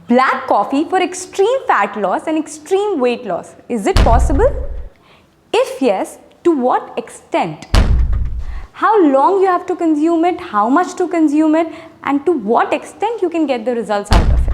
black coffee for extreme fat loss and extreme weight loss. Is it possible? If yes, to what extent? How long you have to consume it, how much to consume it, and to what extent you can get the results out of it.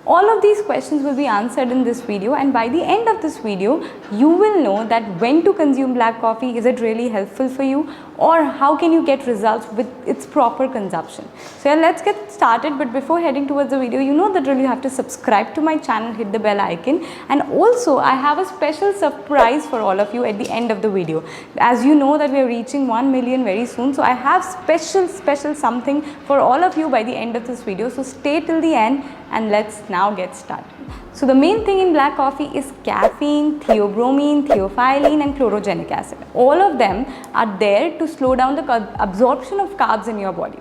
All of these questions will be answered in this video, and by the end of this video, you will know that when to consume black coffee, is it really helpful for you, or how can you get results with its proper consumption. So let's get started, but before heading towards the video, you know that really you have to subscribe to my channel, hit the bell icon, and also I have a special surprise for all of you at the end of the video. As you know that we are reaching 1 million very soon, so I have special something for all of you by the end of this video, so stay till the end and let's now get started. So the main thing in black coffee is caffeine, theobromine, theophylline and chlorogenic acid. All of them are there to slow down the absorption of carbs in your body.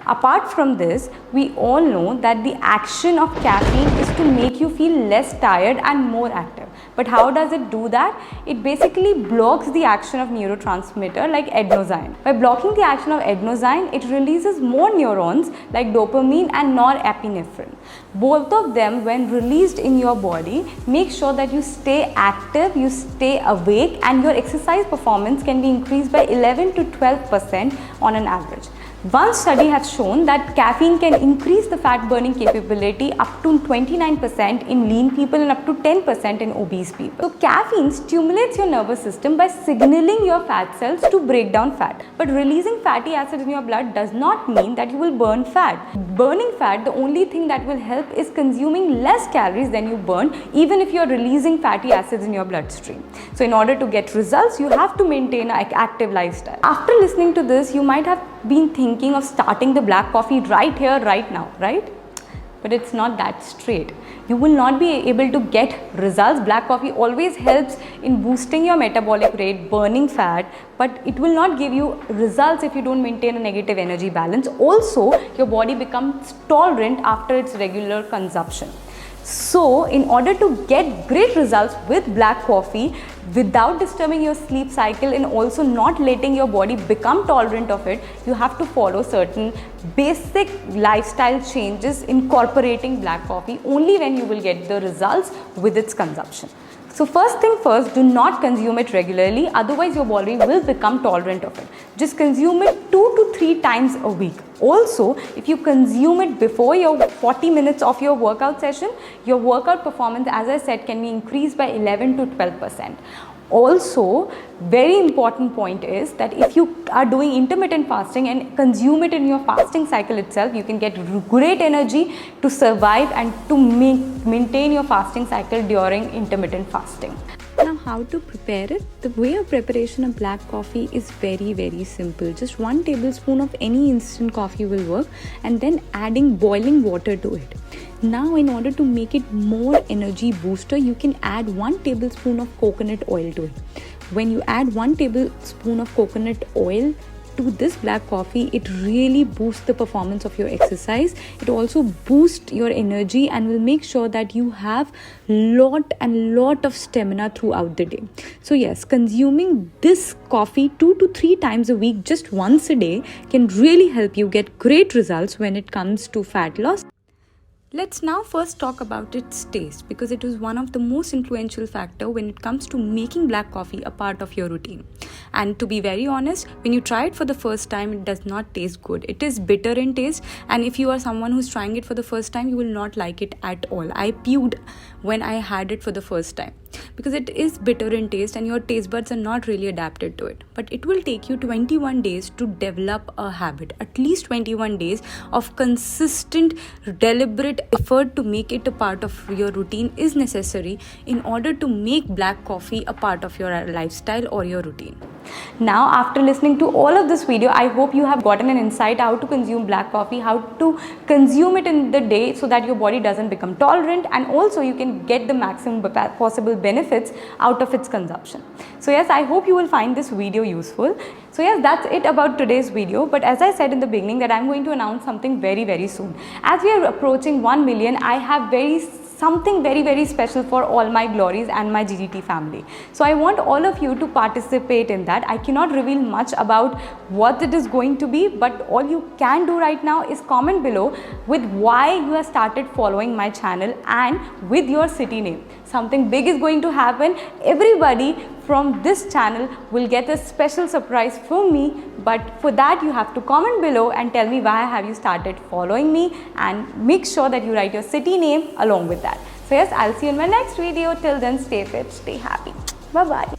Apart from this, we all know that the action of caffeine is to make you feel less tired and more active. But how does it do that? It basically blocks the action of neurotransmitter like adenosine. By blocking the action of adenosine, it releases more neurons like dopamine and norepinephrine. Both of them, when released in your body, make sure that you stay active, you stay awake, and your exercise performance can be increased by 11 to 12% on an average. One study has shown that caffeine can increase the fat burning capability up to 29% in lean people and up to 10% in obese people. So caffeine stimulates your nervous system by signaling your fat cells to break down fat. But releasing fatty acids in your blood does not mean that you will burn fat. Burning fat, the only thing that will help is consuming less calories than you burn, even if you are releasing fatty acids in your bloodstream. So in order to get results, you have to maintain an active lifestyle. After listening to this, you might have been thinking of starting the black coffee right here, right now, right? But it's not that straight. You will not be able to get results. Black coffee always helps in boosting your metabolic rate, burning fat, but it will not give you results if you don't maintain a negative energy balance. Also, your body becomes tolerant after its regular consumption. So, in order to get great results with black coffee without disturbing your sleep cycle and also not letting your body become tolerant of it, you have to follow certain basic lifestyle changes incorporating black coffee. Only when you will get the results with its consumption. So first thing first, do not consume it regularly, otherwise your body will become tolerant of it. Just consume it 2 to 3 times a week. Also, if you consume it before your 40 minutes of your workout session, your workout performance, as I said, can be increased by 11 to 12%. Also, very important point is that if you are doing intermittent fasting and consume it in your fasting cycle itself, you can get great energy to survive and to maintain your fasting cycle during intermittent fasting. Now, how to prepare it? The way of preparation of black coffee is very simple. Just 1 tablespoon of any instant coffee will work, and then adding boiling water to it. Now, in order to make it more energy booster, you can add 1 tablespoon of coconut oil to it. When you add 1 tablespoon of coconut oil to this black coffee, it really boosts the performance of your exercise. It also boosts your energy and will make sure that you have lot of stamina throughout the day. So yes, consuming this coffee 2 to 3 times a week, just once a day, can really help you get great results when it comes to fat loss. Let's now first talk about its taste, because it is one of the most influential factor when it comes to making black coffee a part of your routine. And to be very honest, when you try it for the first time, it does not taste good. It is bitter in taste, and if you are someone who's trying it for the first time, you will not like it at all. I puked when I had it for the first time, because it is bitter in taste and your taste buds are not really adapted to it. But it will take you 21 days to develop a habit. At least 21 days of consistent, deliberate effort to make it a part of your routine is necessary in order to make black coffee a part of your lifestyle or your routine. Now, after listening to all of this video, I hope you have gotten an insight how to consume black coffee, how to consume it in the day so that your body doesn't become tolerant, and also you can get the maximum possible benefits out of its consumption. So yes, I hope you will find this video useful. So yes, that's it about today's video. But as I said in the beginning that I'm going to announce something very soon. As we are approaching 1 million, I have very something very, very special for all my Glories and my GGT family. So I want all of you to participate in that. I cannot reveal much about what it is going to be, but all you can do right now is comment below with why you have started following my channel and with your city name. Something big is going to happen. Everybody from this channel will get a special surprise from me, but for that you have to comment below and tell me why have you started following me, and make sure that you write your city name along with that. So yes, I'll see you in my next video. Till then, stay fit, stay happy. Bye bye.